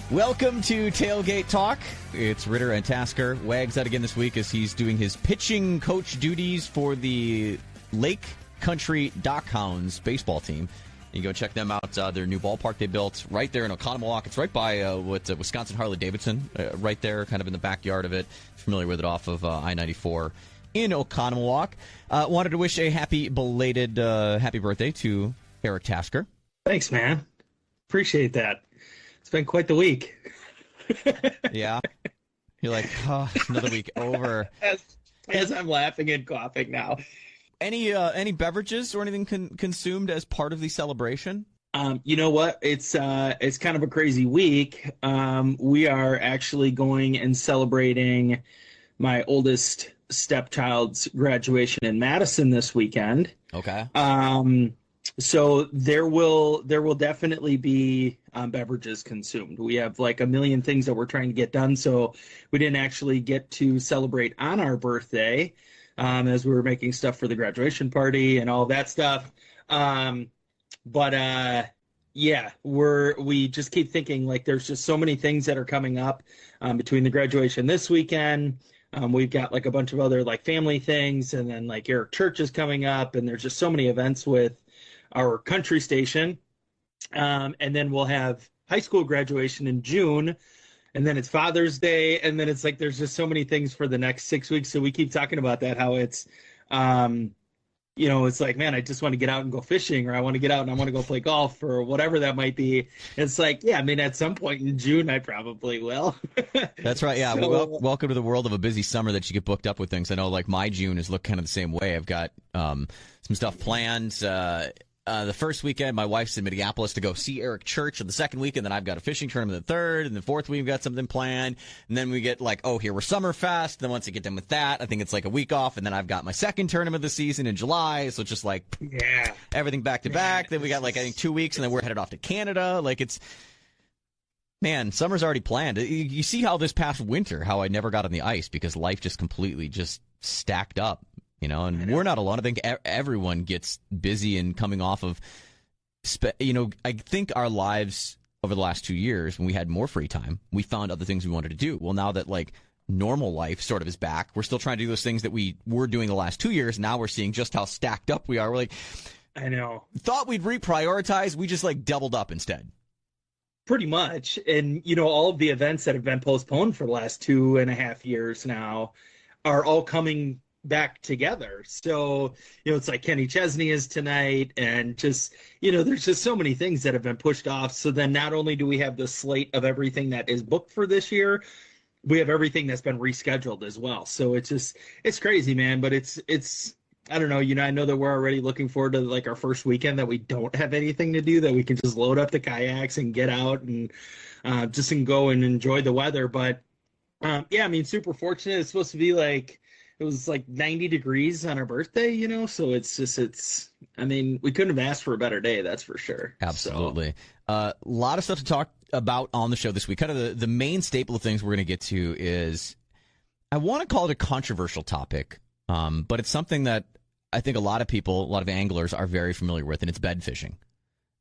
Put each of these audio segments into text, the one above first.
Welcome to Tailgate Talk. It's Ritter and Tasker. Wags out again this week as he's doing his pitching coach duties for the Lake Country Dockhounds baseball team. You can go check them out. Their new ballpark they built right there in Oconomowoc. It's right by Wisconsin Harley-Davidson, right there, kind of in the backyard of it. Familiar with it off of I-94 in Oconomowoc. Wanted to wish a happy belated happy birthday to Eric Tasker. Thanks, man. Appreciate that. It's been quite the week. Yeah. You're like, oh, another week over. As I'm laughing and coughing now. Any beverages or anything consumed as part of the celebration? You know what? It's kind of a crazy week. We are actually going and celebrating my oldest stepchild's graduation in Madison this weekend. Okay. So there will definitely be beverages consumed. We have like a million things that we're trying to get done, so we didn't actually get to celebrate on our birthday as we were making stuff for the graduation party and all that stuff. Yeah, we just keep thinking like there's just so many things that are coming up between the graduation this weekend. We've got like a bunch of other like family things, and then like Eric Church is coming up, and there's just so many events with our country station. And then we'll have high school graduation in June, and then it's Father's Day, and then it's like there's just so many things for the next 6 weeks. So we keep talking about that, how it's it's like, man, I just want to get out and go fishing, or I want to get out and I want to go play golf, or whatever that might be. It's like, yeah, I mean, at some point in June I probably will. That's right. Yeah. So, welcome to the world of a busy summer that you get booked up with things. I know like my June is look kind of the same way. I've got some stuff planned. The first weekend, my wife's in Minneapolis to go see Eric Church. On the second weekend, then I've got a fishing tournament the third. And the fourth week, we've got something planned. And then we get like, oh, here we're Summerfest. Then once I get done with that, I think it's like a week off. And then I've got my second tournament of the season in July. So it's just like everything back to back. Then we got like, I think 2 weeks, and then we're headed off to Canada. Like man, summer's already planned. You see how this past winter, how I never got on the ice because life just completely just stacked up. And we're not alone. I think everyone gets busy and coming off of, I think our lives over the last 2 years, when we had more free time, we found other things we wanted to do. Well, now that like normal life sort of is back, we're still trying to do those things that we were doing the last 2 years. Now we're seeing just how stacked up we are. We're like, I know. Thought we'd reprioritize. We just like doubled up instead. Pretty much. And, all of the events that have been postponed for the last 2.5 years now are all coming back together. So, it's like Kenny Chesney is tonight, and just, there's just so many things that have been pushed off. So then not only do we have the slate of everything that is booked for this year, we have everything that's been rescheduled as well. So it's crazy, man. But it's I don't know, I know that we're already looking forward to like our first weekend that we don't have anything to do, that we can just load up the kayaks and get out and just go and enjoy the weather. But super fortunate. It's supposed to be like, it was like 90 degrees on our birthday, so we couldn't have asked for a better day, that's for sure. Absolutely. A lot of stuff to talk about on the show this week. Kind of the main staple of things we're going to get to is, I want to call it a controversial topic, but it's something that I think a lot of anglers are very familiar with, and it's bed fishing.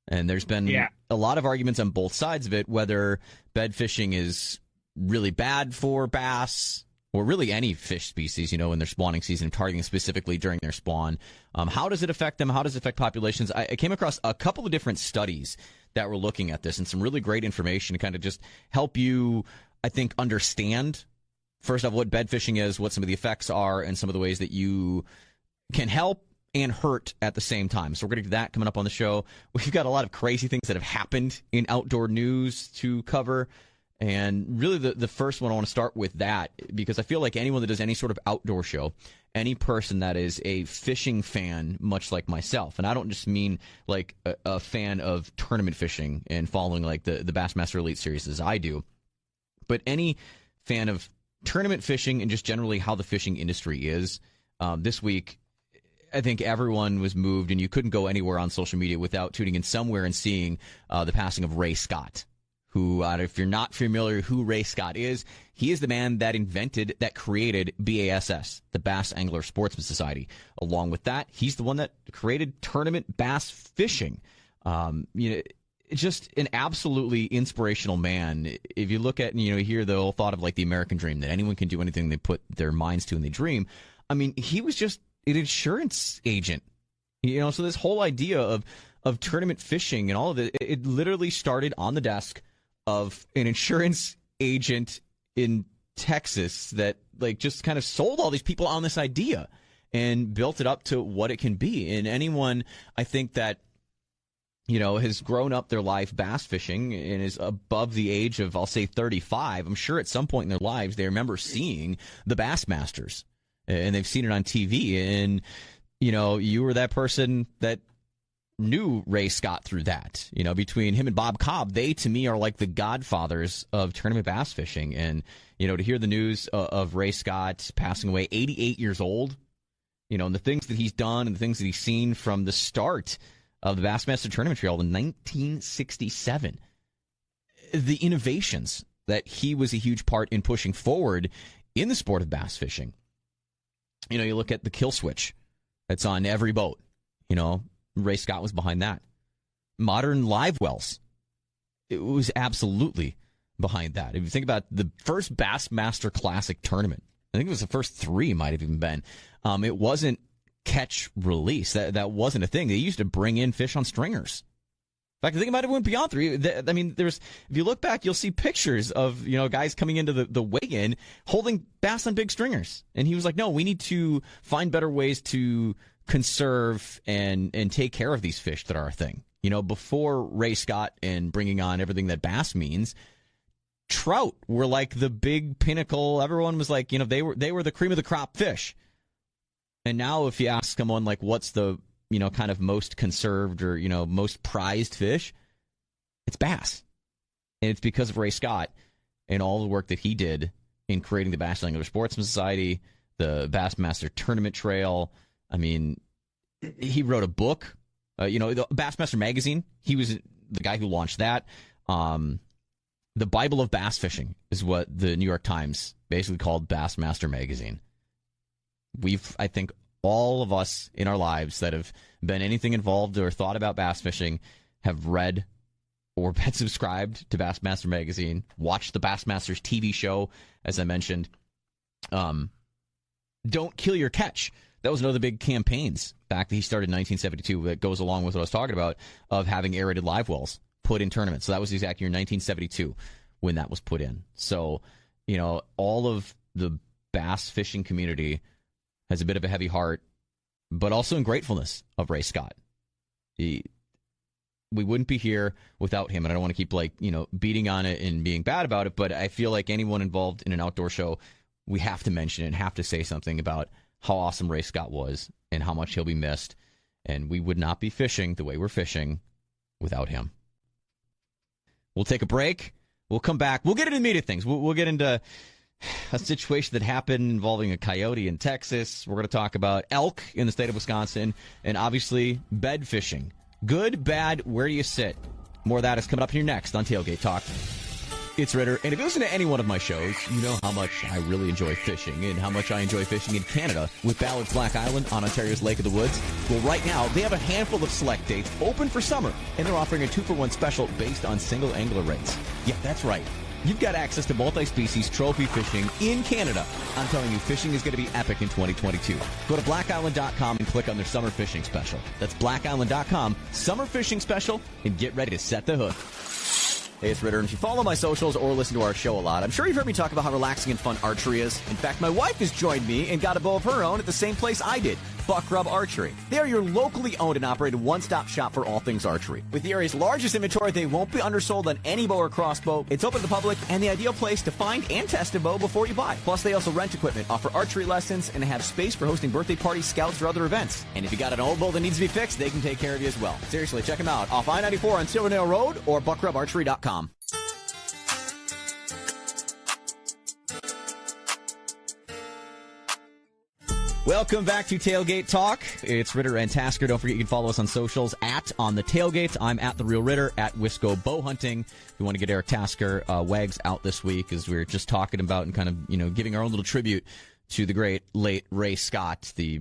And there's been a lot of arguments on both sides of it, whether bed fishing is really bad for bass, or really any fish species, in their spawning season, targeting specifically during their spawn. How does it affect them? How does it affect populations? I came across a couple of different studies that were looking at this, and some really great information to kind of just help you, I think, understand, first off, what bed fishing is, what some of the effects are, and some of the ways that you can help and hurt at the same time. So we're going to do that coming up on the show. We've got a lot of crazy things that have happened in outdoor news to cover. And really the first one, I want to start with that, because I feel like anyone that does any sort of outdoor show, any person that is a fishing fan, much like myself, and I don't just mean like a fan of tournament fishing and following like the Bassmaster Elite Series as I do, but any fan of tournament fishing and just generally how the fishing industry is, this week, I think everyone was moved, and you couldn't go anywhere on social media without tuning in somewhere and seeing the passing of Ray Scott. Who, if you're not familiar who Ray Scott is, he is the man that created BASS, the Bass Angler Sportsman Society. Along with that, he's the one that created tournament bass fishing. just an absolutely inspirational man. If you look at, you hear the whole thought of like the American dream, that anyone can do anything they put their minds to and they dream. I mean, he was just an insurance agent, so this whole idea of tournament fishing and all of it literally started on the desk of an insurance agent in Texas that like just kind of sold all these people on this idea and built it up to what it can be. And anyone, I think, that has grown up their life bass fishing and is above the age of, I'll say, 35, I'm sure at some point in their lives they remember seeing the Bassmasters and they've seen it on TV. And, you were that person that knew Ray Scott through that. Between him and Bob Cobb, they, to me, are like the godfathers of tournament bass fishing. And, to hear the news of Ray Scott passing away, 88 years old, and the things that he's done and the things that he's seen from the start of the Bassmaster Tournament Trail in 1967, the innovations that he was a huge part in pushing forward in the sport of bass fishing. You look at the kill switch that's on every boat. Ray Scott was behind that. Modern live wells, it was absolutely behind that. If you think about the first Bassmaster Classic tournament, I think it was the first three, might have even been. It wasn't catch release. That wasn't a thing. They used to bring in fish on stringers. In fact, I think it might have went beyond three. I mean, if you look back, you'll see pictures of guys coming into the weigh-in holding bass on big stringers. And he was like, no, we need to find better ways to conserve and take care of these fish that are our thing. Before Ray Scott and bringing on everything that bass means, trout were like the big pinnacle. Everyone was like, they were the cream of the crop fish. And now if you ask someone like what's the, kind of most conserved or, most prized fish, it's bass. And it's because of Ray Scott and all the work that he did in creating the Bass Angler Sportsman Society, the Bassmaster Tournament Trail. I mean, he wrote a book, the Bassmaster Magazine. He was the guy who launched that. The Bible of Bass Fishing is what the New York Times basically called Bassmaster Magazine. I think all of us in our lives that have been anything involved or thought about bass fishing have read or been subscribed to Bassmaster Magazine, watched the Bassmasters TV show, as I mentioned. Don't Kill Your Catch. That was one of the big campaigns back that he started in 1972 that goes along with what I was talking about of having aerated live wells put in tournaments. So that was the exact year 1972 when that was put in. So, all of the bass fishing community has a bit of a heavy heart, but also in gratefulness of Ray Scott. We wouldn't be here without him, and I don't want to keep beating on it and being bad about it, but I feel like anyone involved in an outdoor show, we have to mention it and have to say something about how awesome Ray Scott was and how much he'll be missed, and we would not be fishing the way we're fishing without him. We'll take a break. We'll come back. We'll get into immediate things. We'll get into a situation that happened involving a coyote in Texas. We're going to talk about elk in the state of Wisconsin and obviously bed fishing. Good, bad, where do you sit? More of that is coming up here next on Tailgate Talk. It's Ritter, and if you listen to any one of my shows, you know how much I really enjoy fishing and how much I enjoy fishing in Canada with Ballard's Black Island on Ontario's Lake of the Woods. Well, right now, they have a handful of select dates open for summer, and they're offering a 2-for-1 special based on single angler rates. Yeah, that's right. You've got access to multi-species trophy fishing in Canada. I'm telling you, fishing is going to be epic in 2022. Go to blackisland.com and click on their summer fishing special. That's blackisland.com, summer fishing special, and get ready to set the hook. Hey, it's Ritter, and if you follow my socials or listen to our show a lot, I'm sure you've heard me talk about how relaxing and fun archery is. In fact, my wife has joined me and got a bow of her own at the same place I did, Buck Rub Archery. They are your locally owned and operated one-stop shop for all things archery. With the area's largest inventory, they won't be undersold on any bow or crossbow. It's open to the public and the ideal place to find and test a bow before you buy. Plus, they also rent equipment, offer archery lessons, and have space for hosting birthday parties, scouts, or other events. And if you got an old bow that needs to be fixed, they can take care of you as well. Seriously, check them out off I-94 on Silverdale Road or buckrubarchery.com. Welcome back to Tailgate Talk. It's Ritter and Tasker. Don't forget you can follow us on socials at On The Tailgate. I'm at The Real Ritter, at Wisco Bow Hunting. If you want to get Eric Tasker, Wags out this week, as we were just talking about and kind of, giving our own little tribute to the great late Ray Scott, the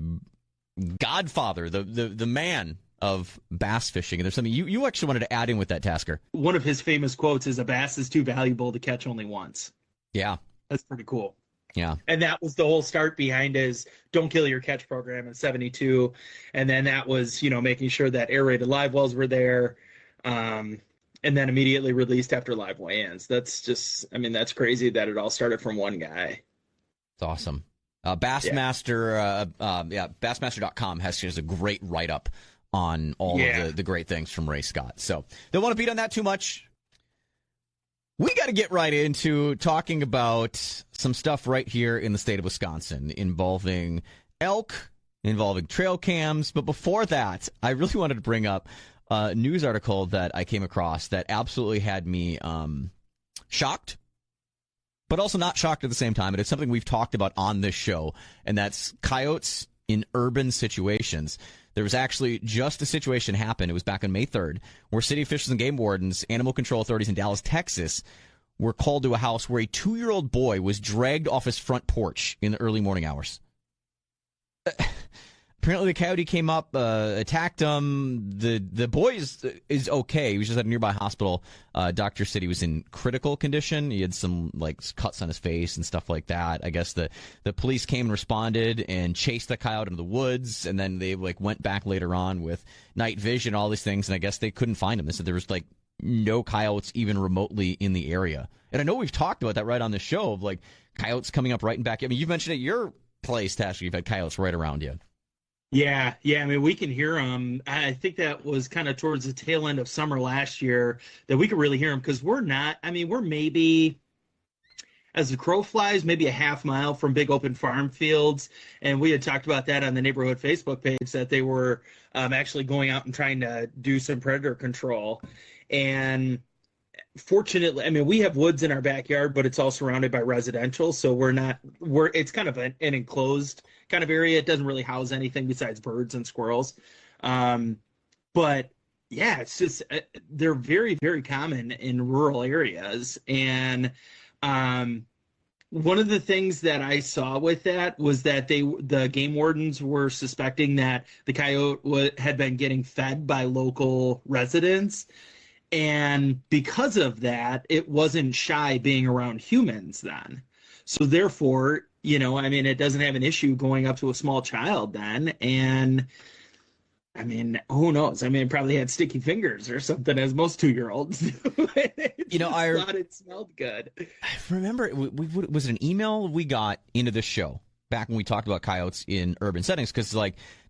godfather, the man of bass fishing. And there's something you actually wanted to add in with that, Tasker. One of his famous quotes is, "A bass is too valuable to catch only once." Yeah. That's pretty cool. Yeah. And that was the whole start behind his Don't Kill Your Catch program in 72. And then that was, making sure that aerated live wells were there. And then immediately released after live weigh-ins. That's just, that's crazy that it all started from one guy. It's awesome. Bassmaster, Bassmaster.com has a great write-up on all of the great things from Ray Scott. So don't want to beat on that too much. We got to get right into talking about some stuff right here in the state of Wisconsin involving elk, involving trail cams. But before that, I really wanted to bring up a news article that I came across that absolutely had me shocked, but also not shocked at the same time. And it's something we've talked about on this show, and that's coyotes in urban situations. There was actually just a situation happened. It was back on May 3rd, where city officials and game wardens, animal control authorities in Dallas, Texas, were called to a house where a 2-year-old boy was dragged off his front porch in the early morning hours. Apparently, the coyote came up, attacked him. The boy is okay. He was just at a nearby hospital. Doctor said he was in critical condition. He had some cuts on his face and stuff like that. I guess the police came and responded and chased the coyote into the woods, and then they went back later on with night vision, all these things, and I guess they couldn't find him. They said there was no coyotes even remotely in the area. And I know we've talked about that right on the show of coyotes coming up right in back. I mean, you've mentioned at your place, Tasker, you've had coyotes right around you. Yeah. We can hear them. I think that was kind of towards the tail end of summer last year that we could really hear them, because we're maybe, as the crow flies, maybe a half mile from big open farm fields. And we had talked about that on the neighborhood Facebook page, that they were actually going out and trying to do some predator control. And fortunately, we have woods in our backyard, but it's all surrounded by residential. So it's kind of an enclosed kind of area. It doesn't really house anything besides birds and squirrels. But yeah, it's just, they're very, very common in rural areas. And one of the things that I saw with that was that the game wardens were suspecting that the coyote had been getting fed by local residents. And because of that, it wasn't shy being around humans then. So therefore, it doesn't have an issue going up to a small child then. And who knows? It probably had sticky fingers or something, as most 2-year-olds do. I thought it smelled good. I remember, was it an email we got into the show back when we talked about coyotes in urban settings? Because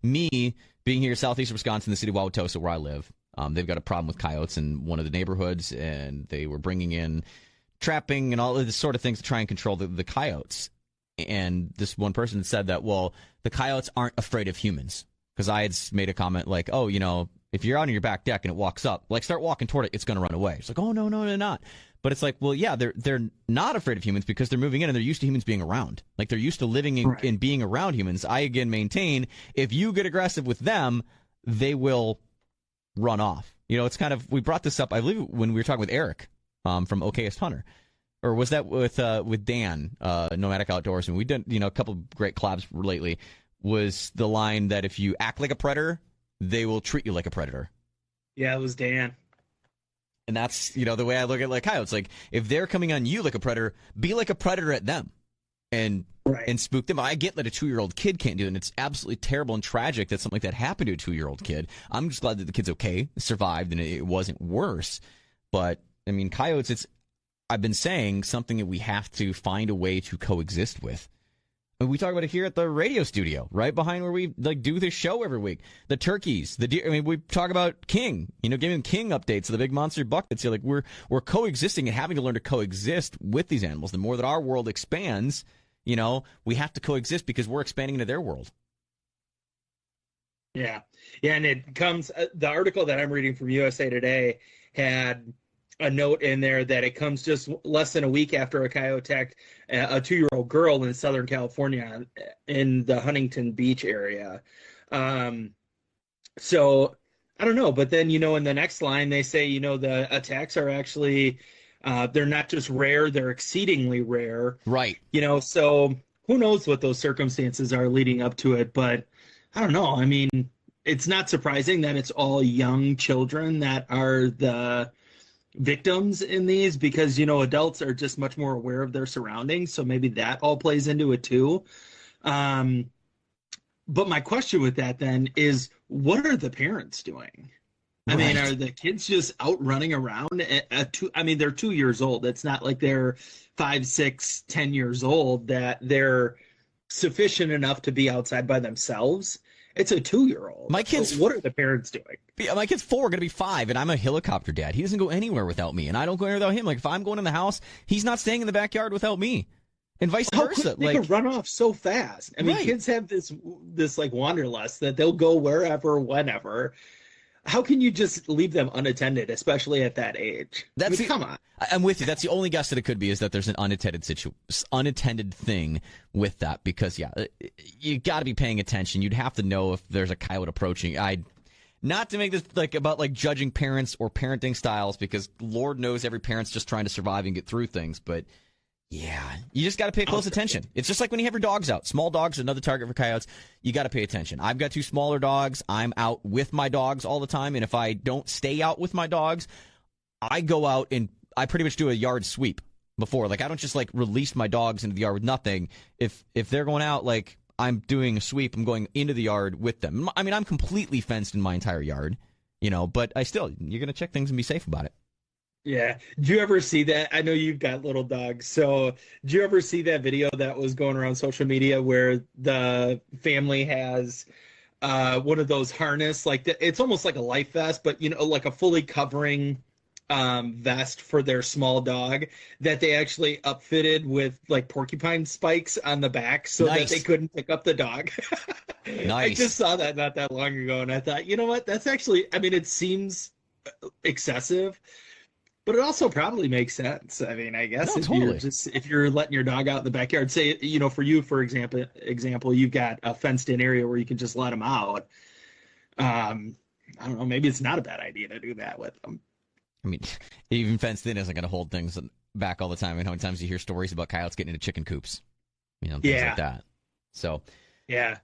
me being here in southeastern Wisconsin, the city of Wauwatosa, where I live, they've got a problem with coyotes in one of the neighborhoods, and they were bringing in trapping and all of this sort of things to try and control the coyotes. And this one person said that, well, the coyotes aren't afraid of humans. Because I had made a comment if you're out on your back deck and it walks up, start walking toward it, it's going to run away. It's oh, no, they're not. But it's well, yeah, they're not afraid of humans because they're moving in and they're used to humans being around. They're used to living in being around humans. I, again, maintain if you get aggressive with them, they will run off. It's kind of, we brought this up, I believe, when we were talking with Eric from Okayest Hunter. Or was that with Dan, Nomadic Outdoors? And we did, a couple of great collabs lately. Was the line that if you act like a predator, they will treat you like a predator. Yeah, it was Dan. And that's, the way I look at coyotes. If they're coming on you like a predator, be like a predator at them and spook them. I get that a 2-year-old kid can't do it, and it's absolutely terrible and tragic that something like that happened to a 2-year-old kid. I'm just glad that the kid's okay, survived, and it wasn't worse. But, coyotes, I've been saying something that we have to find a way to coexist with. We talk about it here at the radio studio, right behind where we do this show every week. The turkeys, the deer. We talk about king, giving king updates of the big monster buck that's here. We're coexisting and having to learn to coexist with these animals. The more that our world expands, we have to coexist because we're expanding into their world. Yeah. And it comes, the article that I'm reading from USA Today had a note in there that it comes just less than a week after a coyote attacked a 2-year-old girl in Southern California in the Huntington Beach area. So I don't know, but then, in the next line, they say, the attacks are actually, they're not just rare, they're exceedingly rare. Right. So who knows what those circumstances are leading up to it, but I don't know. it's not surprising that it's all young children that are the victims in these, because adults are just much more aware of their surroundings, so maybe that all plays into it too. But my question with that then is, what are the parents doing? I mean, Right. are the kids just out running around at two? I mean, they're 2 years old. It's not like they're 5, 6, 10 years old, that they're sufficient enough to be outside by themselves. It's a 2-year-old. My kid's What are the parents doing? my kid's 4, going to be 5, and I'm a helicopter dad. He doesn't go anywhere without me, and I don't go anywhere without him. Like, if I'm going in the house, he's not staying in the backyard without me, and vice How versa. quick they Like, can run off so fast. I mean, right. kids have this like wanderlust that they'll go wherever, whenever. How can you just leave them unattended, especially at that age? That's Come on. I'm with you. That's the only guess that it could be, is that there's an unattended thing with that, because you got to be paying attention. You'd have to know if there's a coyote approaching. Not to make this about judging parents or parenting styles, because Lord knows every parent's just trying to survive and get through things, but yeah, you just got to pay close attention. It's just like when you have your dogs out. Small dogs are another target for coyotes. You got to pay attention. I've got 2 smaller dogs. I'm out with my dogs all the time, and if I don't stay out with my dogs, I go out and I pretty much do a yard sweep before. Like, I don't just release my dogs into the yard with nothing. If they're going out, I'm doing a sweep, I'm going into the yard with them. I mean, I'm completely fenced in my entire yard, but you're going to check things and be safe about it. Yeah. Do you ever see that? I know you've got little dogs. So, do you ever see that video that was going around social media where the family has one of those harness, it's almost like a life vest, but like a fully covering vest for their small dog, that they actually upfitted with porcupine spikes on the back so Nice. that they couldn't pick up the dog. Nice. I just saw that not that long ago, and I thought, you know what? That's actually, I mean, it seems excessive, but it also probably makes sense. I mean, I guess No, totally. if you're letting your dog out in the backyard, say, for you, for example, you've got a fenced in area where you can just let them out. I don't know, maybe it's not a bad idea to do that with them. I mean, even fenced in isn't going to hold things back all the time. And how many times you hear stories about coyotes getting into chicken coops, things like that. So, yeah.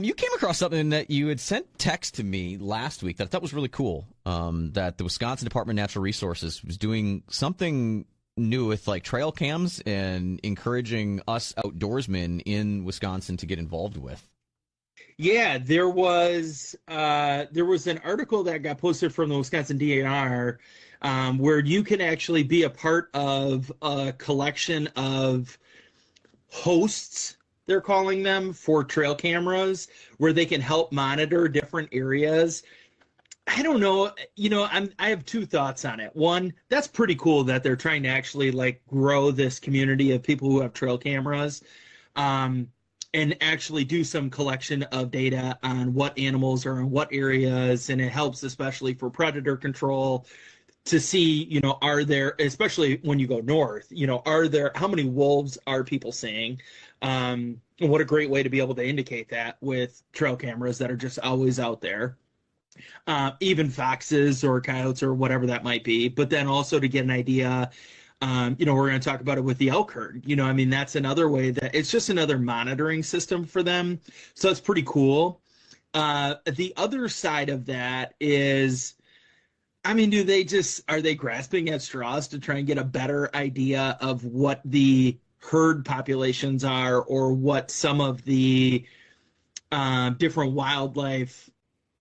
You came across something that you had sent text to me last week that I thought was really cool. That the Wisconsin Department of Natural Resources was doing something new with trail cams and encouraging us outdoorsmen in Wisconsin to get involved with. Yeah, there was an article that got posted from the Wisconsin DNR, where you can actually be a part of a collection of hosts, they're calling them, for trail cameras, where they can help monitor different areas. I don't know, I have 2 thoughts on it. One, that's pretty cool that they're trying to actually grow this community of people who have trail cameras, and actually do some collection of data on what animals are in what areas, and it helps especially for predator control to see, are there, especially when you go north, how many wolves are people seeing? And what a great way to be able to indicate that with trail cameras that are just always out there. Even foxes or coyotes or whatever that might be, but then also to get an idea. We're going to talk about it with the elk herd. That's another way that it's just another monitoring system for them. So it's pretty cool. The other side of that is, are they grasping at straws to try and get a better idea of what the herd populations are, or what some of the different wildlife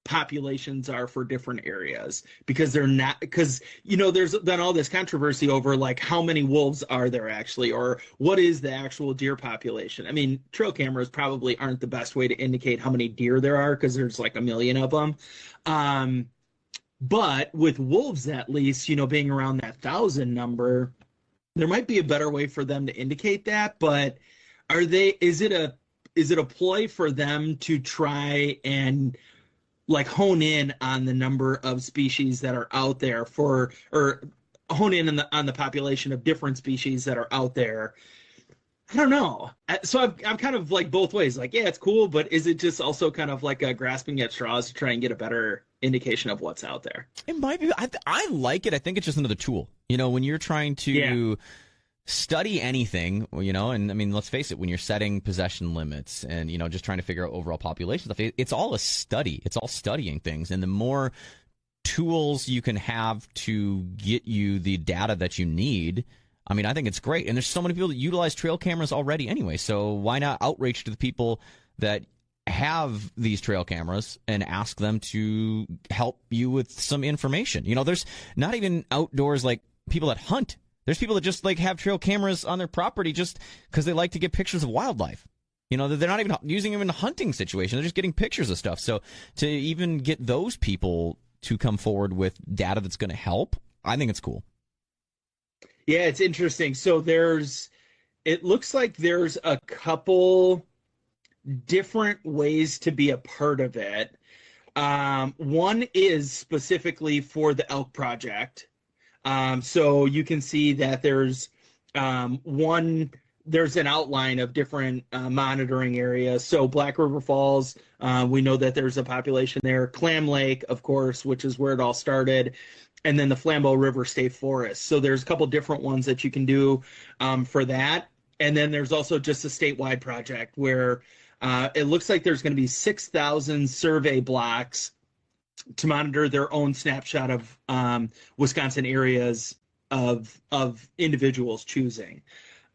populations are for different areas? Because there's been all this controversy over how many wolves are there actually, or what is the actual deer population. Trail cameras probably aren't the best way to indicate how many deer there are, because there's a million of them. But with wolves, at least, being around that 1,000 number, there might be a better way for them to indicate that. But is it a ploy for them to try and hone in on the number of species that are out there, or hone in on the population of different species that are out there? I don't know. So I'm kind of both ways. Yeah, it's cool, but is it just also kind of a grasping at straws to try and get a better indication of what's out there? It might be. I like it. I think it's just another tool. When you're trying to study anything, and I mean, let's face it, when you're setting possession limits and, just trying to figure out overall population stuff, it's all a study. It's all studying things. And the more tools you can have to get you the data that you need, I mean, I think it's great. And there's so many people that utilize trail cameras already anyway. So why not outreach to the people that have these trail cameras and ask them to help you with some information? There's not even outdoors like people that hunt. There's people that just like have trail cameras on their property just because they like to get pictures of wildlife. They're not even using them in a hunting situation. They're just getting pictures of stuff. So to even get those people to come forward with data that's going to help, I think it's cool. Yeah, it's interesting. So it looks like there's a couple different ways to be a part of it. One is specifically for the Elk Project. So you can see that there's an outline of different monitoring areas. So Black River Falls, we know that there's a population there. Clam Lake, of course, which is where it all started. And then the Flambeau River State Forest. So there's a couple different ones that you can do for that. And then there's also just a statewide project where it looks like there's going to be 6,000 survey blocks to monitor their own snapshot of Wisconsin areas of individuals choosing.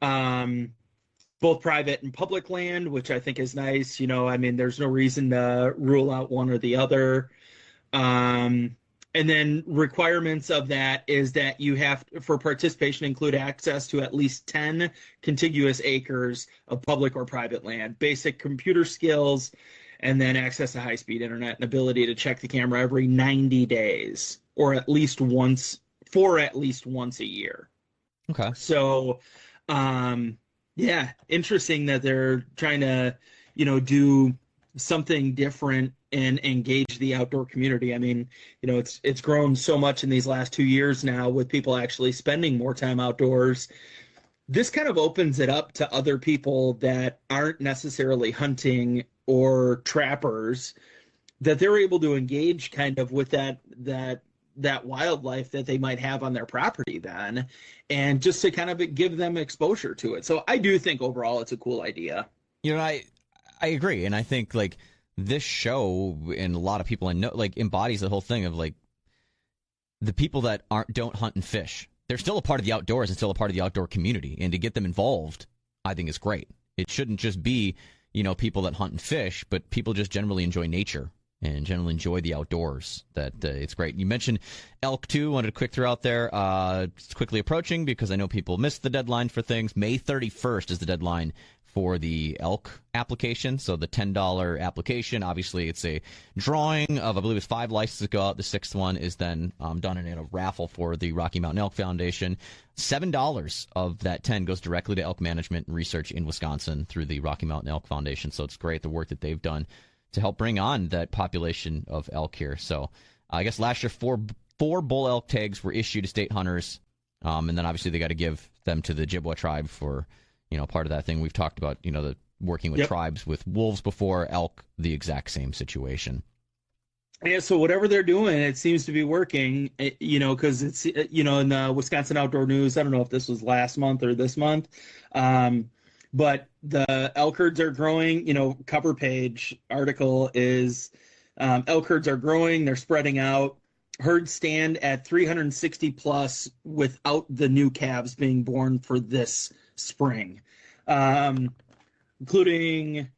Both private and public land, which I think is nice. I mean, there's no reason to rule out one or the other. And then requirements of that is that you have, for participation, include access to at least 10 contiguous acres of public or private land, basic computer skills, and then access to high-speed internet and ability to check the camera every 90 days or at least once a year. Okay. So, yeah, interesting that they're trying to, do something different and engage the outdoor community. I mean, it's grown so much in these last 2 years now with people actually spending more time outdoors. This kind of opens it up to other people that aren't necessarily hunting or trappers, that they're able to engage kind of with that wildlife that they might have on their property then, and just to kind of give them exposure to it. So I do think overall it's a cool idea. I agree. And I think like this show and a lot of people I know like embodies the whole thing of like the people that don't hunt and fish. They're still a part of the outdoors and still a part of the outdoor community. And to get them involved, I think is great. It shouldn't just be, people that hunt and fish, but people just generally enjoy nature and generally enjoy the outdoors. That it's great. You mentioned elk too. Wanted to quick throw out there. It's quickly approaching because I know people missed the deadline for things. May 31st is the deadline for the elk application. So the $10 application, obviously it's a drawing of, I believe it's 5 licenses go out. The 6th one is then done in a raffle for the Rocky Mountain Elk Foundation. $7 of that 10 goes directly to elk management and research in Wisconsin through the Rocky Mountain Elk Foundation. So it's great the work that they've done to help bring on that population of elk here. So I guess last year four bull elk tags were issued to state hunters, and then obviously they got to give them to the Ojibwa tribe for part of that thing. We've talked about the working with tribes with wolves before. Elk, the exact same situation. Yeah, so whatever they're doing, it seems to be working. Because it's in the Wisconsin Outdoor News. I don't know if this was last month or this month. But the elk herds are growing. Cover page article is elk herds are growing. They're spreading out. Herds stand at 360 plus without the new calves being born for this spring, including,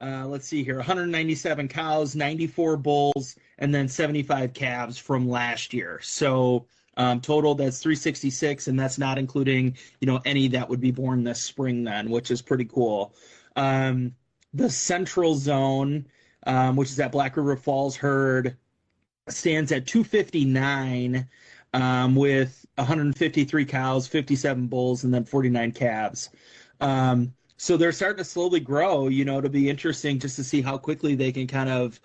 let's see here, 197 cows, 94 bulls, and then 75 calves from last year. So total, that's 366, and that's not including, any that would be born this spring then, which is pretty cool. The central zone, which is that Black River Falls herd, stands at 259 with 153 cows, 57 bulls, and then 49 calves. So they're starting to slowly grow, to be interesting just to see how quickly they can kind of,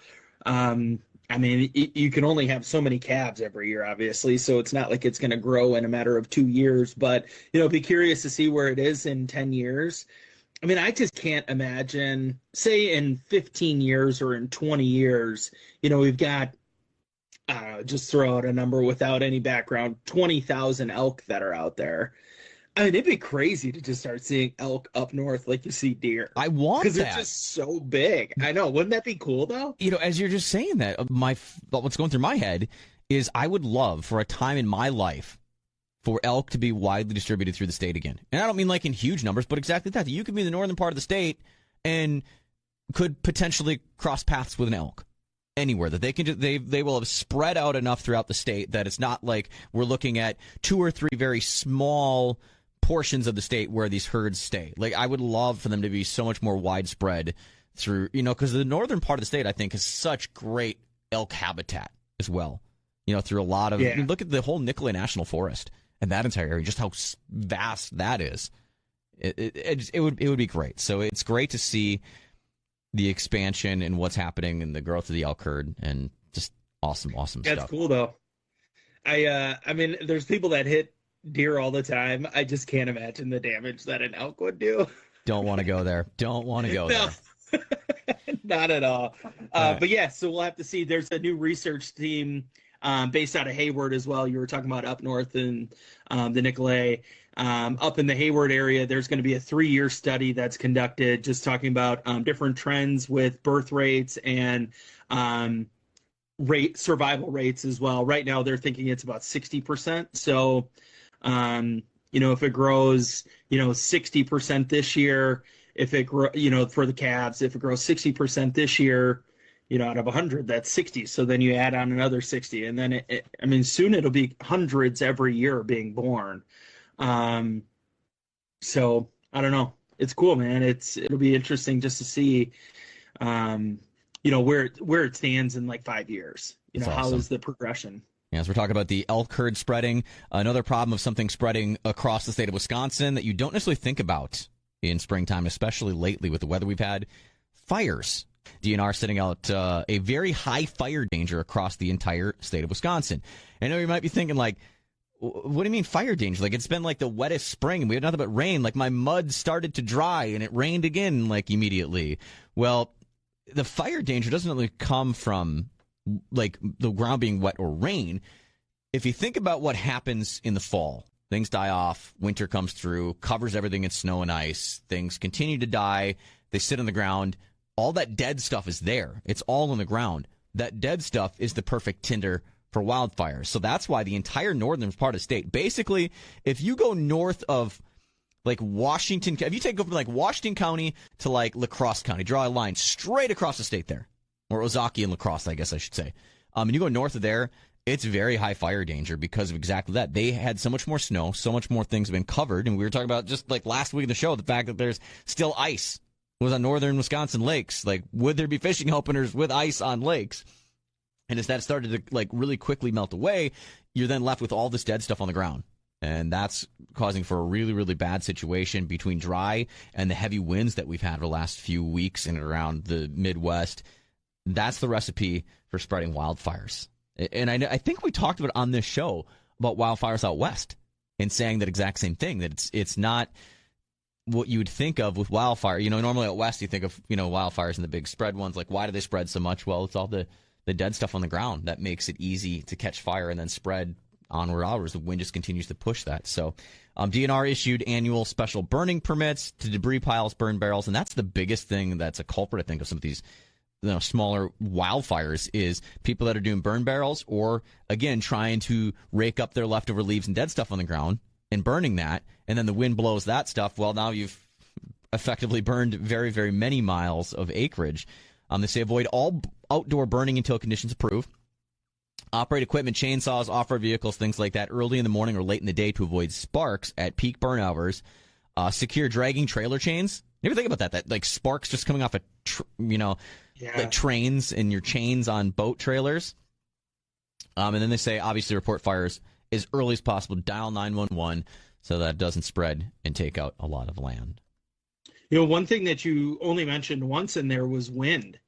you can only have so many calves every year, obviously, so it's not like it's going to grow in a matter of 2 years, but, be curious to see where it is in 10 years. I mean, I just can't imagine, say in 15 years or in 20 years, we've got, just throw out a number without any background, 20,000 elk that are out there. I mean, it'd be crazy to just start seeing elk up north like you see deer. I want Because they're that. just so big. I know. Wouldn't that be cool, though? As you're just saying that, what's going through my head is I would love for a time in my life for elk to be widely distributed through the state again. And I don't mean like in huge numbers, but exactly that. You could be in the northern part of the state and could potentially cross paths with an elk anywhere, that they can they will have spread out enough throughout the state that it's not like we're looking at 2 or 3 very small portions of the state where these herds stay. Like, I would love for them to be so much more widespread through, because the northern part of the state, I think, is such great elk habitat as well. Through a lot of, look at the whole Nicolay National Forest and that entire area, just how vast that is. It would be great. So it's great to see the expansion and what's happening and the growth of the elk herd, and just awesome stuff. That's cool, though. I mean, there's people that hit deer all the time. I just can't imagine the damage that an elk would do. Don't want to go there. Don't want to go there. Not at all. Right. But yeah, so we'll have to see. There's a new research team based out of Hayward as well. You were talking about up north in the Nicolay. Up in the Hayward area, there's going to be a 3-year study that's conducted just talking about different trends with birth rates and survival rates as well. Right now, they're thinking it's about 60%. So, if it grows, 60% this year, if it for the calves, if it grows 60% this year, out of 100, that's 60. So then you add on another 60, and then soon it'll be hundreds every year being born. So I don't know. It's cool, man. It'll be interesting just to see, where it stands in like 5 years. That's how awesome. is the progression? As we're talking about the elk herd spreading, another problem of something spreading across the state of Wisconsin that you don't necessarily think about in springtime, especially lately with the weather we've had, fires. DNR setting out a very high fire danger across the entire state of Wisconsin. I know you might be thinking, like, what do you mean fire danger? Like, it's been like the wettest spring and we had nothing but rain. Like, my mud started to dry and it rained again, like, immediately. Well, the fire danger doesn't really come from like the ground being wet or rain. If you think about what happens in the fall, things die off, winter comes through, covers everything in snow and ice, things continue to die, they sit on the ground, all that dead stuff is there. It's all on the ground. That dead stuff is the perfect tinder for wildfires. So that's why the entire northern part of the state, basically, if you go north of like Washington, if you take over like Washington County to like La Crosse County, draw a line straight across the state there, or Ozaukee and La Crosse, I guess I should say. And you go north of there, it's very high fire danger because of exactly that. They had so much more snow, so much more things have been covered. And we were talking about just like last week in the show, the fact that there's still ice was on northern Wisconsin lakes. Like, would there be fishing openers with ice on lakes? And as that started to like really quickly melt away, you're then left with all this dead stuff on the ground. And that's causing for a really, really bad situation between dry and the heavy winds that we've had the last few weeks in and around the Midwest. That's the recipe for spreading wildfires. And I think we talked about on this show about wildfires out west and saying that exact same thing, that it's not what you would think of with wildfire. Normally out west you think of, wildfires and the big spread ones. Like, why do they spread so much? Well, it's all the dead stuff on the ground that makes it easy to catch fire and then spread onward hours. The wind just continues to push that. So DNR issued annual special burning permits to debris piles, burn barrels, and that's the biggest thing that's a culprit, I think, of some of these smaller wildfires is people that are doing burn barrels or, again, trying to rake up their leftover leaves and dead stuff on the ground and burning that, and then the wind blows that stuff. Well, now you've effectively burned very, very many miles of acreage. They say avoid all outdoor burning until conditions improve. Operate equipment, chainsaws, off-road vehicles, things like that, early in the morning or late in the day to avoid sparks at peak burn hours. Secure dragging trailer chains. You ever think about that? That like sparks just coming off of, like trains and your chains on boat trailers. And then they say, obviously, report fires as early as possible. Dial 911 so that it doesn't spread and take out a lot of land. One thing that you only mentioned once in there was wind.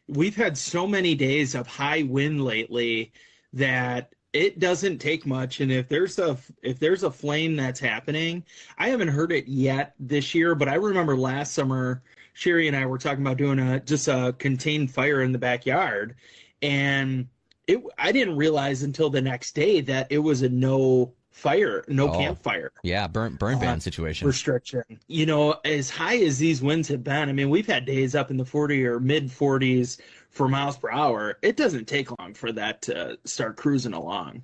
We've had so many days of high wind lately that it doesn't take much. And if there's a flame that's happening, I haven't heard it yet this year, but I remember last summer, Sherry and I were talking about doing just a contained fire in the backyard. And I didn't realize until the next day that it was a no campfire Yeah, burn ban situation. restriction. As high as these winds have been, I mean, we've had days up in the 40 or mid 40s for miles per hour. It doesn't take long for that to start cruising along,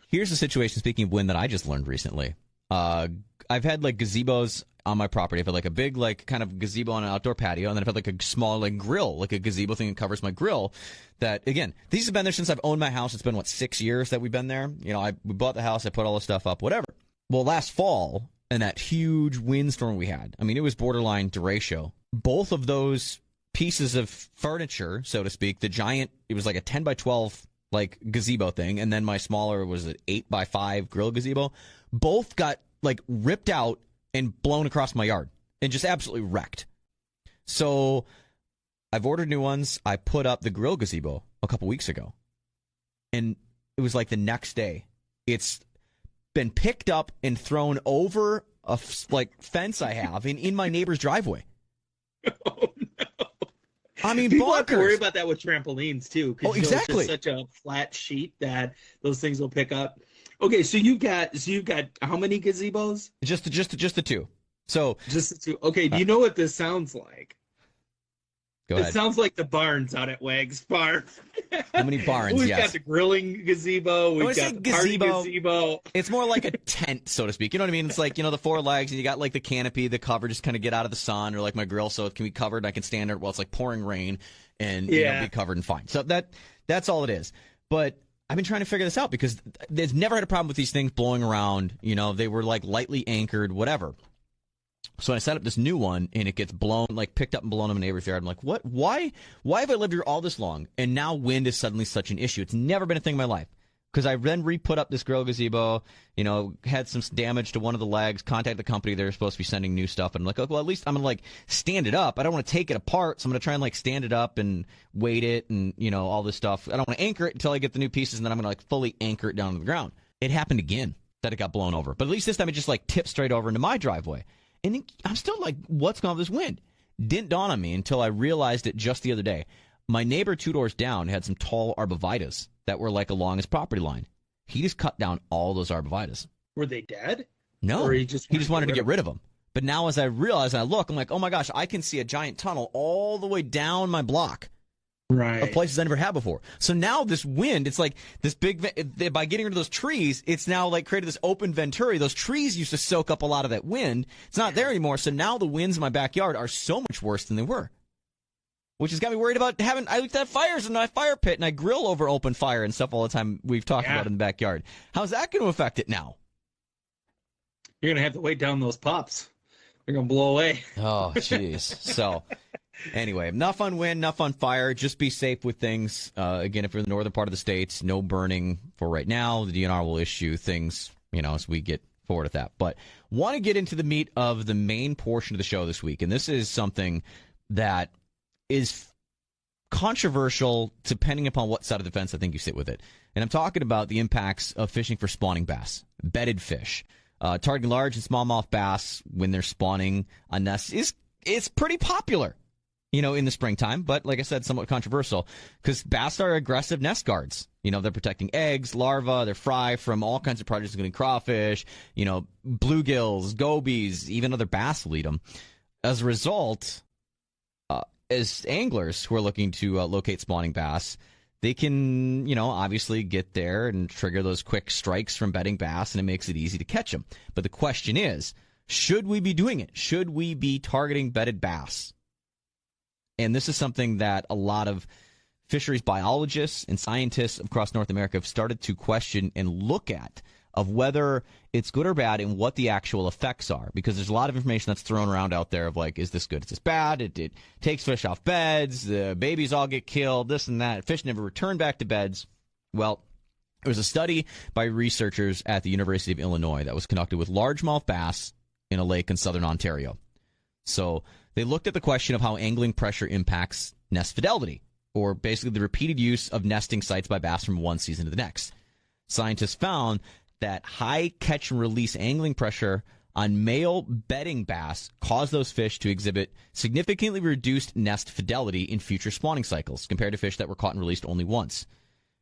Here's the situation, speaking of wind, that I just learned recently. I've had like gazebos on my property. I've had like a big like kind of gazebo on an outdoor patio, and then I've had like a small like grill, like a gazebo thing that covers my grill. That, again, these have been there since I've owned my house. It's been 6 years that we've been there. We bought the house, I put all the stuff up, whatever. Well, last fall, and that huge windstorm we had, I mean, it was borderline derecho. Both of those pieces of furniture, so to speak, the giant, it was like a 10 by 12 like gazebo thing, and then my smaller was an 8 by 5 grill gazebo, both got like ripped out and blown across my yard and just absolutely wrecked. So I've ordered new ones. I put up the grill gazebo a couple weeks ago, and it was like the next day. It's been picked up and thrown over a fence I have in my neighbor's driveway. Oh, no. I mean, people bonkers. have to worry about that with trampolines too. Oh, exactly. It's just such a flat sheet that those things will pick up. Okay, so you've got how many gazebos? Just the two. So just the two. Okay, do you know what this sounds like? Go ahead. It sounds like the barns out at Wags Farm. How many barns? We've yes. got the grilling gazebo. We've got the party gazebo. It's more like a tent, so to speak. You know what I mean? It's like, the 4 legs, and you got like the canopy, the cover, just kind of get out of the sun, or like my grill, so it can be covered. And I can stand there while it's like pouring rain, and be covered and fine. So that's all it is. But I've been trying to figure this out because they've never had a problem with these things blowing around. They were like lightly anchored, whatever. So I set up this new one, and it gets blown, like picked up and blown in my neighbor's yard. I'm like, what? Why have I lived here all this long, and now wind is suddenly such an issue? It's never been a thing in my life. Because I then re-put up this grill gazebo, had some damage to one of the legs, contacted the company. They're supposed to be sending new stuff. And I'm like, well, at least I'm going to, stand it up. I don't want to take it apart, so I'm going to try and, stand it up and weight it and, all this stuff. I don't want to anchor it until I get the new pieces, and then I'm going to, fully anchor it down to the ground. It happened again that it got blown over. But at least this time it just, tipped straight over into my driveway. And I'm still like, what's going on with this wind? Didn't dawn on me until I realized it just the other day. My neighbor 2 doors down had some tall arborvitaes that were along his property line. He just cut down all those arborvitaes. Were they dead? No, or he just wanted to get rid of them. But now as I realize and I look, I'm like, oh my gosh, I can see a giant tunnel all the way down my block. Right. Of places I never had before. So now this wind, it's like this big, by getting rid of those trees, it's now created this open venturi. Those trees used to soak up a lot of that wind. It's not there anymore. So now the winds in my backyard are so much worse than they were. Which has got me worried about I like to have fires in my fire pit, and I grill over open fire and stuff all the time we've talked about in the backyard. How's that going to affect it now? You're going to have to wait down those pups. They're going to blow away. Oh, jeez. So, anyway, enough on wind, enough on fire. Just be safe with things. Again, if you're in the northern part of the states, no burning for right now. The DNR will issue things, as we get forward with that. But want to get into the meat of the main portion of the show this week. And this is something that is controversial depending upon what side of the fence I think you sit with it. And I'm talking about the impacts of fishing for spawning bass, bedded fish. Targeting large and smallmouth bass when they're spawning on nests is pretty popular, in the springtime. But like I said, somewhat controversial because bass are aggressive nest guards. They're protecting eggs, larvae, they're fry from all kinds of predators, including crawfish, bluegills, gobies, even other bass will eat them. As a result, as anglers who are looking to locate spawning bass, they can, obviously get there and trigger those quick strikes from bedding bass, and it makes it easy to catch them. But the question is, should we be doing it? Should we be targeting bedded bass? And this is something that a lot of fisheries biologists and scientists across North America have started to question and look at of whether it's good or bad and what the actual effects are. Because there's a lot of information that's thrown around out there of is this good? Is this bad? It takes fish off beds. The babies all get killed, this and that. Fish never return back to beds. Well, there was a study by researchers at the University of Illinois that was conducted with largemouth bass in a lake in southern Ontario. So they looked at the question of how angling pressure impacts nest fidelity, or basically the repeated use of nesting sites by bass from one season to the next. Scientists found that high catch and release angling pressure on male bedding bass caused those fish to exhibit significantly reduced nest fidelity in future spawning cycles compared to fish that were caught and released only once.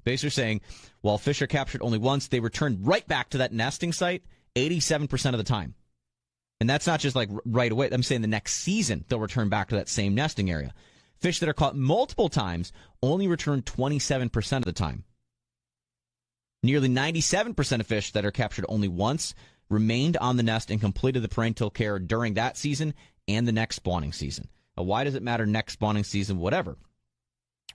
Basically saying, while fish are captured only once, they return right back to that nesting site 87% of the time. And that's not just like right away. I'm saying the next season they'll return back to that same nesting area. Fish that are caught multiple times only return 27% of the time. Nearly 97% of fish that are captured only once remained on the nest and completed the parental care during that season and the next spawning season. Now, why does it matter next spawning season, whatever?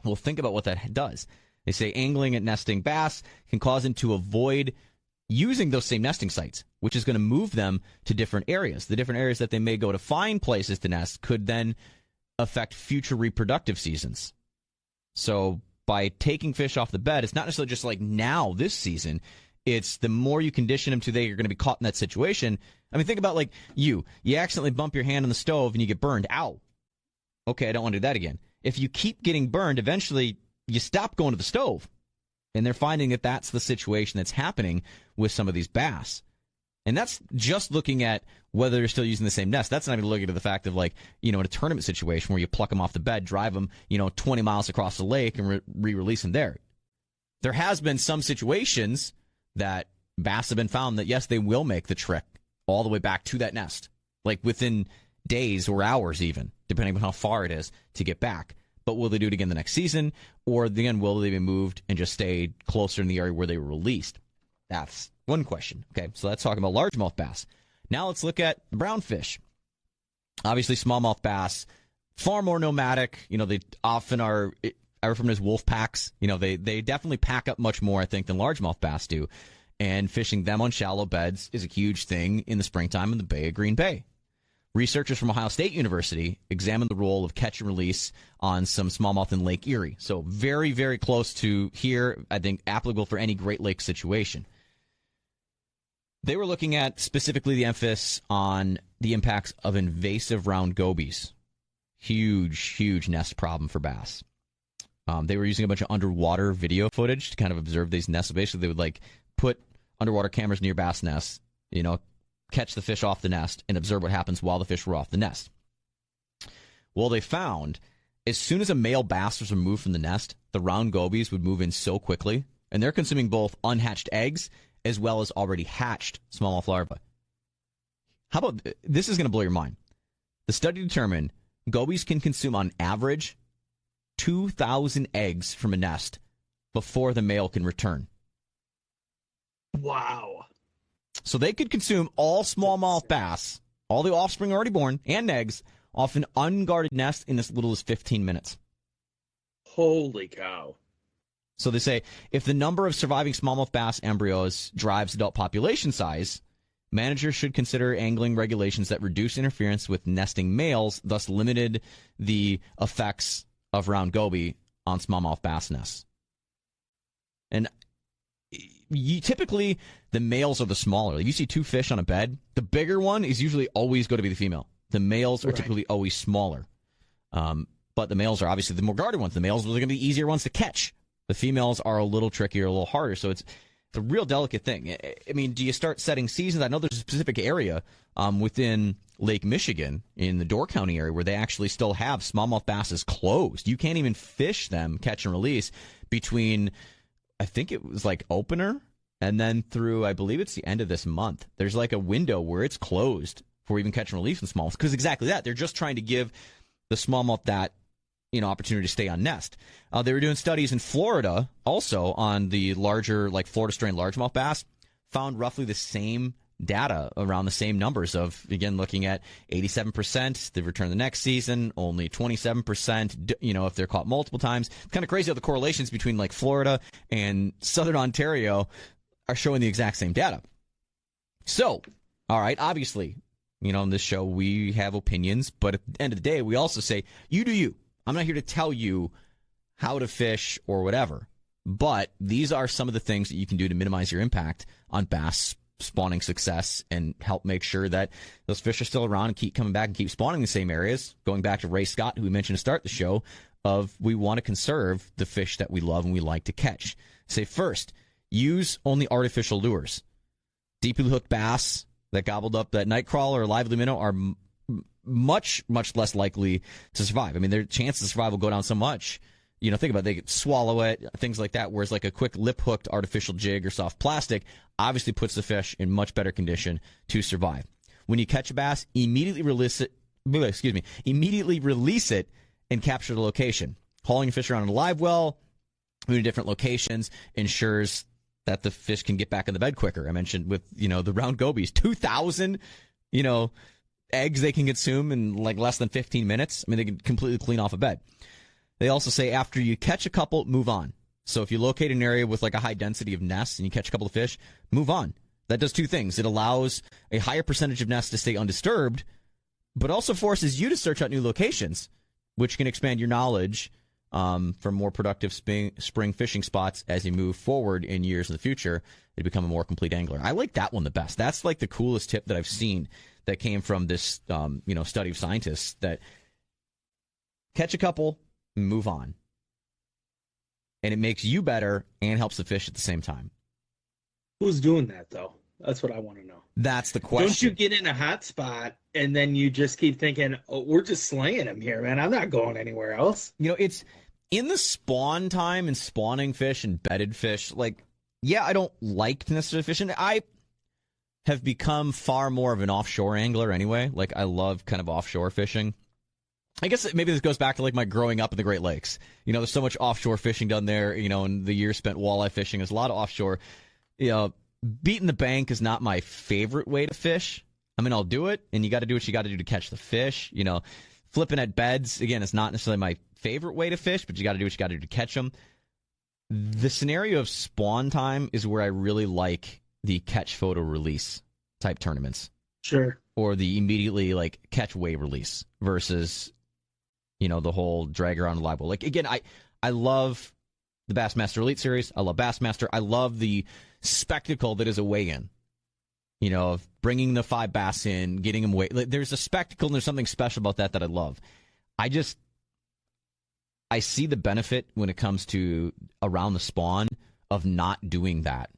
Well, think about what that does. They say angling at nesting bass can cause them to avoid using those same nesting sites, which is going to move them to different areas. The different areas that they may go to find places to nest could then affect future reproductive seasons. So by taking fish off the bed, it's not necessarily just like now this season. It's the more you condition them to they are going to be caught in that situation. I mean, think about like you accidentally bump your hand on the stove and you get burned. Ow. Okay, I don't want to do that again. If you keep getting burned, eventually you stop going to the stove. And they're finding that that's the situation that's happening with some of these bass. And that's just looking at whether they're still using the same nest. That's not even looking at the fact of like, in a tournament situation where you pluck them off the bed, drive them, 20 miles across the lake and re-release them there. There has been some situations that bass have been found that, yes, they will make the trek all the way back to that nest, like within days or hours even, depending on how far it is to get back. But will they do it again the next season? Or again, will they be moved and just stay closer in the area where they were released? That's one question. Okay, so that's talking about largemouth bass. Now let's look at brownfish. Obviously, smallmouth bass, far more nomadic. They often are referred to as wolf packs. They definitely pack up much more, I think, than largemouth bass do. And fishing them on shallow beds is a huge thing in the springtime in the Bay of Green Bay. Researchers from Ohio State University examined the role of catch and release on some smallmouth in Lake Erie. So very, very close to here, I think applicable for any Great Lakes situation. They were looking at specifically the emphasis on the impacts of invasive round gobies. Huge nest problem for bass. They were using a bunch of underwater video footage to kind of observe these nests. Basically, they would put underwater cameras near bass nests, catch the fish off the nest and observe what happens while the fish were off the nest. Well, they found as soon as a male bass was removed from the nest, the round gobies would move in so quickly, and they're consuming both unhatched eggs as well as already hatched smallmouth larvae. How about this? Is going to blow your mind. The study determined gobies can consume on average 2,000 eggs from a nest before the male can return. Wow. So they could consume all smallmouth bass, all the offspring already born, and eggs, off an unguarded nest in as little as 15 minutes. Holy cow. So they say, if the number of surviving smallmouth bass embryos drives adult population size, managers should consider angling regulations that reduce interference with nesting males, thus limited the effects of round goby on smallmouth bass nests. And typically, the males are the smaller. You see two fish on a bed, the bigger one is usually always going to be the female. The males are typically always smaller. But the males are obviously the more guarded ones. The males are going to be easier ones to catch. The females are a little trickier, a little harder. So it's a real delicate thing. I mean, do you start setting seasons? I know there's a specific area within Lake Michigan in the Door County area where they actually still have smallmouth basses closed. You can't even fish them, catch and release, between, I think it was opener and then through, I believe it's the end of this month. There's a window where it's closed for even catch and release in smallmouth. Because exactly that. They're just trying to give the smallmouth that opportunity to stay on nest. They were doing studies in Florida also on the larger, Florida strain largemouth bass, found roughly the same data, around the same numbers of, again, looking at 87%, they return the next season, only 27%, if they're caught multiple times. It's kind of crazy how the correlations between Florida and Southern Ontario are showing the exact same data. So, all right, obviously, on this show we have opinions, but at the end of the day, we also say, you do you. I'm not here to tell you how to fish or whatever, but these are some of the things that you can do to minimize your impact on bass spawning success and help make sure that those fish are still around and keep coming back and keep spawning in the same areas. Going back to Ray Scott, who we mentioned to start the show, of we want to conserve the fish that we love and we like to catch. Say first, use only artificial lures. Deeply hooked bass that gobbled up that night crawler or lively minnow are much less likely to survive. I mean, their chances of survival go down so much, think about it, they could swallow it, things like that, whereas like a quick lip-hooked artificial jig or soft plastic obviously puts the fish in much better condition to survive. When you catch a bass, immediately release it and capture the location. Hauling a fish around in a live well, moving to different locations, ensures that the fish can get back in the bed quicker. I mentioned with, the round gobies, 2,000, eggs they can consume in like less than 15 minutes. I mean, they can completely clean off a bed. They also say after you catch a couple, move on. So if you locate an area with like a high density of nests and you catch a couple of fish, move on. That does two things. It allows a higher percentage of nests to stay undisturbed, but also forces you to search out new locations, which can expand your knowledge for more productive spring fishing spots as you move forward in years in the future to become a more complete angler. I like that one the best. That's like the coolest tip that I've seen that came from this study of scientists, that catch a couple, move on. And it makes you better and helps the fish at the same time. Who's doing that, though? That's what I want to know. That's the question. Don't you get in a hot spot and then you just keep thinking, oh, we're just slaying them here, man. I'm not going anywhere else. It's in the spawn time and spawning fish and bedded fish. Like, yeah, I don't like necessarily fishing. I have become far more of an offshore angler anyway. Like, I love kind of offshore fishing. I guess maybe this goes back to like my growing up in the Great Lakes. There's so much offshore fishing done there, and the years spent walleye fishing. There's a lot of offshore. Beating the bank is not my favorite way to fish. I mean, I'll do it, and you got to do what you got to do to catch the fish. Flipping at beds, again, it's not necessarily my favorite way to fish, but you got to do what you got to do to catch them. The scenario of spawn time is where I really like the catch, photo, release type tournaments. Sure. Or the immediately like catch, weigh, release versus the whole drag around the live well. Like, again, I love the Bassmaster Elite Series. I love Bassmaster. I love the spectacle that is a weigh-in. Of bringing the 5 bass in, getting them weighed. Like, there's a spectacle and there's something special about that I love. I see the benefit when it comes to around the spawn of not doing that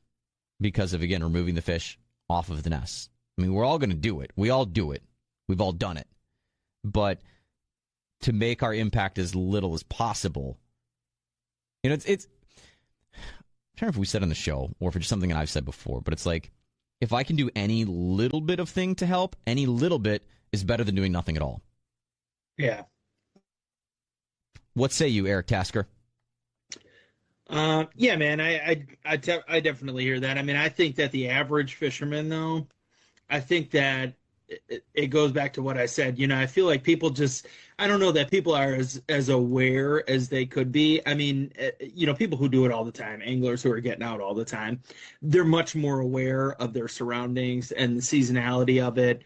because of, again, removing the fish off of the nest. I mean, we're all going to do it. We all do it. We've all done it. But to make our impact as little as possible, it's I don't know if we said on the show or if it's something that I've said before, but it's like, if I can do any little bit of thing to help, any little bit is better than doing nothing at all. Yeah. What say you, Eric Tasker? Yeah, man, I definitely hear that. I mean, I think that the average fisherman, though, I think that it goes back to what I said. I feel like people I don't know that people are as aware as they could be. I mean, people who do it all the time, anglers who are getting out all the time, they're much more aware of their surroundings and the seasonality of it,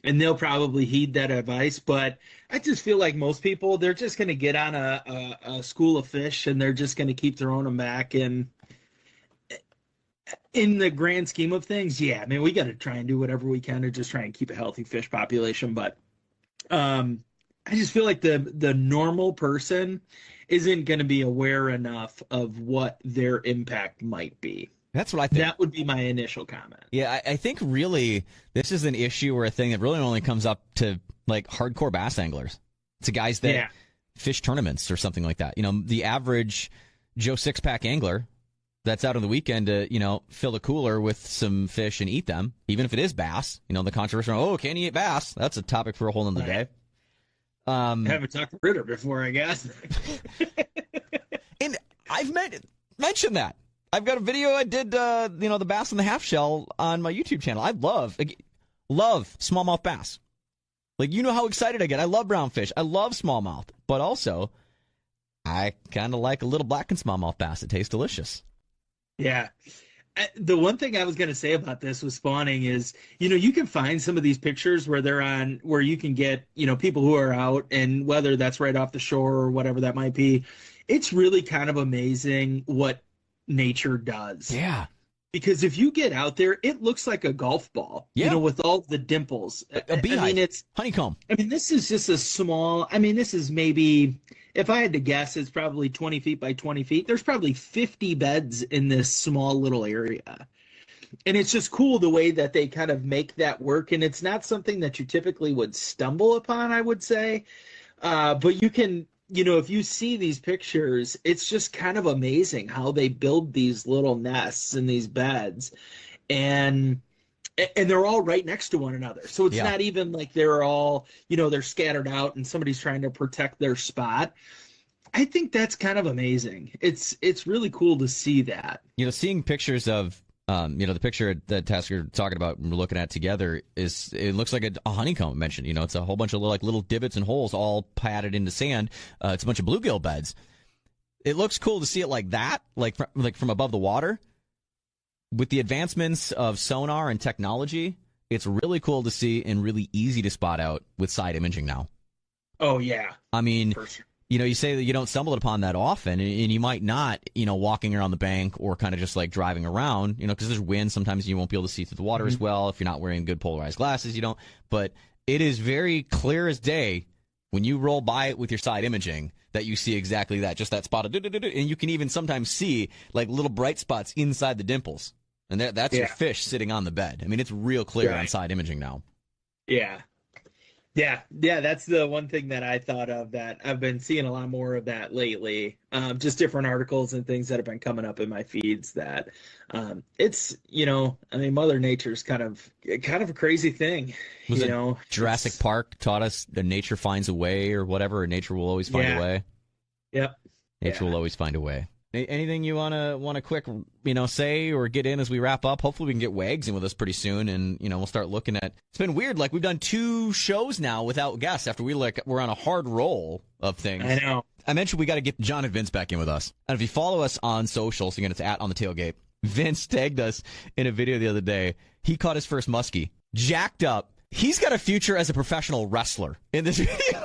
and they'll probably heed that advice. But I just feel like most people, they're just going to get on a school of fish and they're just going to keep throwing them back. And in the grand scheme of things, yeah, I mean, we got to try and do whatever we can to just try and keep a healthy fish population. But I just feel like the normal person isn't going to be aware enough of what their impact might be. That's what I think. That would be my initial comment. Yeah, I think really this is an issue or a thing that really only comes up to like hardcore bass anglers. To guys that fish tournaments or something like that. The average Joe Six-Pack angler that's out on the weekend to, fill a cooler with some fish and eat them, even if it is bass. The controversy, can you eat bass? That's a topic for a whole other day. I haven't talked to Ritter before, I guess. And I've mentioned that. I've got a video I did, the bass and the half shell on my YouTube channel. I love smallmouth bass. Like, how excited I get. I love brown fish. I love smallmouth. But also, I kind of like a little black and smallmouth bass. It tastes delicious. Yeah. The one thing I was going to say about this with spawning is, you can find some of these pictures where you can get, people who are out, and whether that's right off the shore or whatever that might be, it's really kind of amazing what nature does. Yeah. Because if you get out there, it looks like a golf ball, with all the dimples. A beehive. I mean, it's honeycomb. I mean, this is just this is maybe, if I had to guess, it's probably 20 feet by 20 feet. There's probably 50 beds in this small little area. And it's just cool the way that they kind of make that work. And it's not something that you typically would stumble upon, I would say. But you can if you see these pictures, it's just kind of amazing how they build these little nests in these beds, and they're all right next to one another. So it's Yeah. not even like they're all, they're scattered out and somebody's trying to protect their spot. I think that's kind of amazing. It's really cool to see that. Seeing pictures of, the picture that Tasker talking about we're looking at together it looks like a honeycomb mentioned. It's a whole bunch of little divots and holes all padded into sand. It's a bunch of bluegill beds. It looks cool to see it like that, like from above the water. With the advancements of sonar and technology, it's really cool to see and really easy to spot out with side imaging now. Oh yeah. I mean, For sure. you say that you don't stumble upon that often, and you might not, walking around the bank or kind of just like driving around, because there's wind. Sometimes you won't be able to see through the water as well. If you're not wearing good polarized glasses, you don't. But it is very clear as day when you roll by it with your side imaging that you see exactly that, just that spot of and you can even sometimes see like little bright spots inside the dimples. And that's your fish sitting on the bed. I mean, it's real clear on side imaging now. Yeah. Yeah. That's the one thing that I thought of, that I've been seeing a lot more of that lately. Just different articles and things that have been coming up in my feeds that it's, Mother Nature's kind of a crazy thing. Jurassic Park taught us that nature finds a way or whatever, or nature will always find a way. Yep. Nature will always find a way. Anything you want to quick, say or get in as we wrap up? Hopefully we can get Wags in with us pretty soon, and we'll start looking at. It's been weird, like we've done 2 shows now without guests after we're on a hard roll of things. I know. I mentioned we got to get John and Vince back in with us, and if you follow us on social, so again it's @on the tailgate. Vince tagged us in a video the other day. He caught his first muskie, jacked up. He's got a future as a professional wrestler in this video.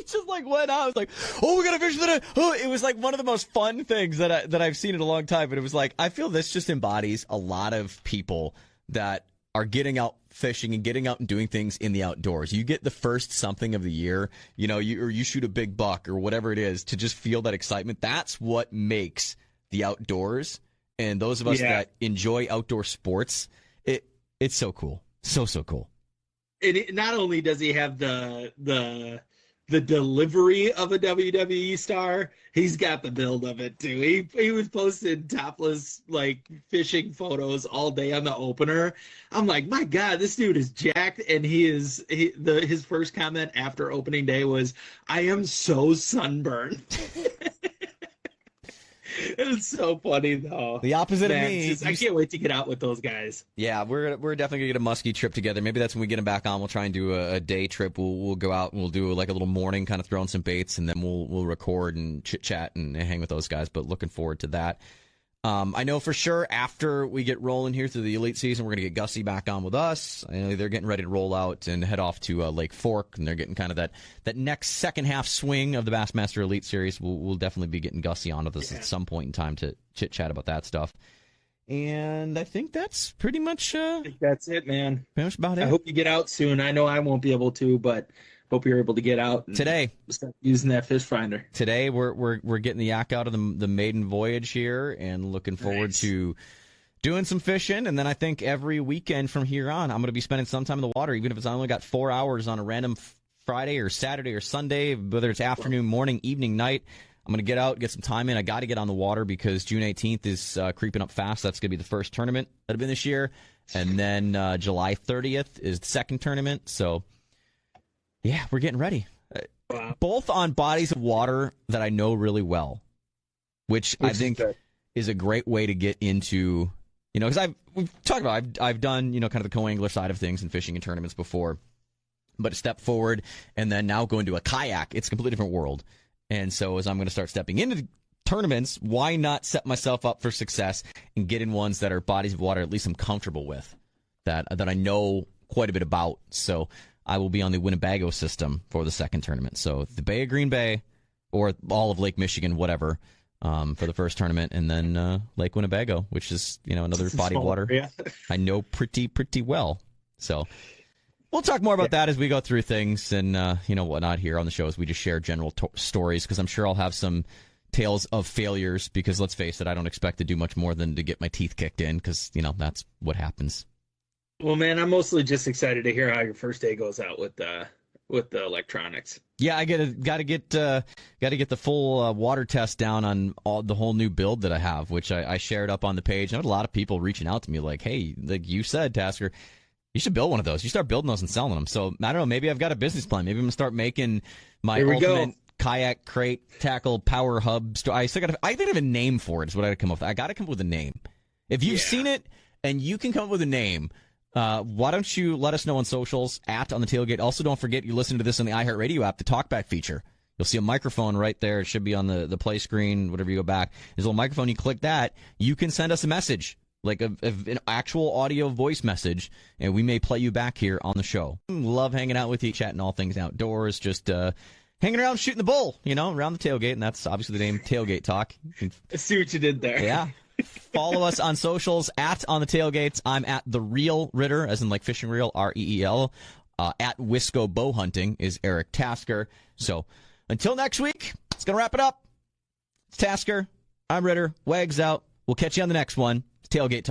Just like went out. It was like, oh, we got a fish that. Oh, it was like one of the most fun things that I've seen in a long time. But it was like, I feel this just embodies a lot of people that are getting out fishing and getting out and doing things in the outdoors. You get the first something of the year, you shoot a big buck or whatever it is, to just feel that excitement. That's what makes the outdoors. And those of us that enjoy outdoor sports, it's so cool, so cool. And not only does he have the delivery of a WWE star, he's got the build of it too. He was posting topless like fishing photos all day on the opener. I'm like, my God, this dude is jacked, and his first comment after opening day was, "I am so sunburned." It's so funny though. The opposite of me. I can't wait to get out with those guys. Yeah, we're definitely gonna get a muskie trip together. Maybe that's when we get them back on. We'll try and do a day trip. We'll go out and we'll do like a little morning, kind of throwing some baits, and then we'll record and chit chat and hang with those guys. But looking forward to that. I know for sure after we get rolling here through the elite season, we're going to get Gussie back on with us. I know they're getting ready to roll out and head off to Lake Fork, and they're getting kind of that next second half swing of the Bassmaster Elite Series. We'll definitely be getting Gussie on with us at some point in time to chit-chat about that stuff. And I think that's pretty much I think that's it, man. Pretty much about it. I hope you get out soon. I know I won't be able to, but hope you're able to get out and today. Start using that fish finder. Today we're getting the yak out of the maiden voyage here, and looking forward to doing some fishing. And then I think every weekend from here on, I'm going to be spending some time in the water, even if it's only got 4 hours on a random Friday or Saturday or Sunday, whether it's afternoon, morning, evening, night. I'm going to get out, get some time in. I got to get on the water because June 18th is creeping up fast. That's going to be the first tournament that have been this year. And then July 30th is the second tournament. So, yeah, we're getting ready. Wow. Both on bodies of water that I know really well, which I think is a great way to get into, because we've talked about, I've done, kind of the co-angler side of things and fishing in tournaments before, but a step forward and then now go into a kayak, it's a completely different world. And so as I'm going to start stepping into tournaments, why not set myself up for success and get in ones that are bodies of water at least I'm comfortable with, that I know quite a bit about. So I will be on the Winnebago system for the second tournament. So the Bay of Green Bay or all of Lake Michigan, whatever, for the first tournament. And then Lake Winnebago, which is, another body of water I know pretty well. So we'll talk more about that as we go through things and, whatnot here on the show as we just share general stories, because I'm sure I'll have some tales of failures because, let's face it, I don't expect to do much more than to get my teeth kicked in because, that's what happens. Well, man, I'm mostly just excited to hear how your first day goes out with with the electronics. Yeah, I gotta get the full water test down on the whole new build that I have, which I shared up on the page. I had a lot of people reaching out to me like, hey, like you said, Tasker, you should build one of those. You start building those and selling them. So I don't know, maybe I've got a business plan. Maybe I'm gonna start making my ultimate kayak crate tackle power hub. I think I have a name for it. Is what I gotta come up with. I gotta come up with a name. If you've seen it and you can come up with a name, why don't you let us know on socials @on the tailgate. Also, don't forget you listen to this on the iHeartRadio app, the TalkBack feature. You'll see a microphone right there. It should be on the play screen, whatever you go back. There's a little microphone. You click that. You can send us a message, like an actual audio voice message, and we may play you back here on the show. Love hanging out with you, chatting all things outdoors, just hanging around, shooting the bull, around the tailgate, and that's obviously the name Tailgate Talk. I see what you did there. Yeah. Follow us on socials @on the tailgates. I'm The Real Ritter, as in like fishing reel, REEL. @Wisco Bow Hunting is Eric Tasker. So until next week, it's going to wrap it up. It's Tasker. I'm Ritter. Wags out. We'll catch you on the next one. Tailgate Talk.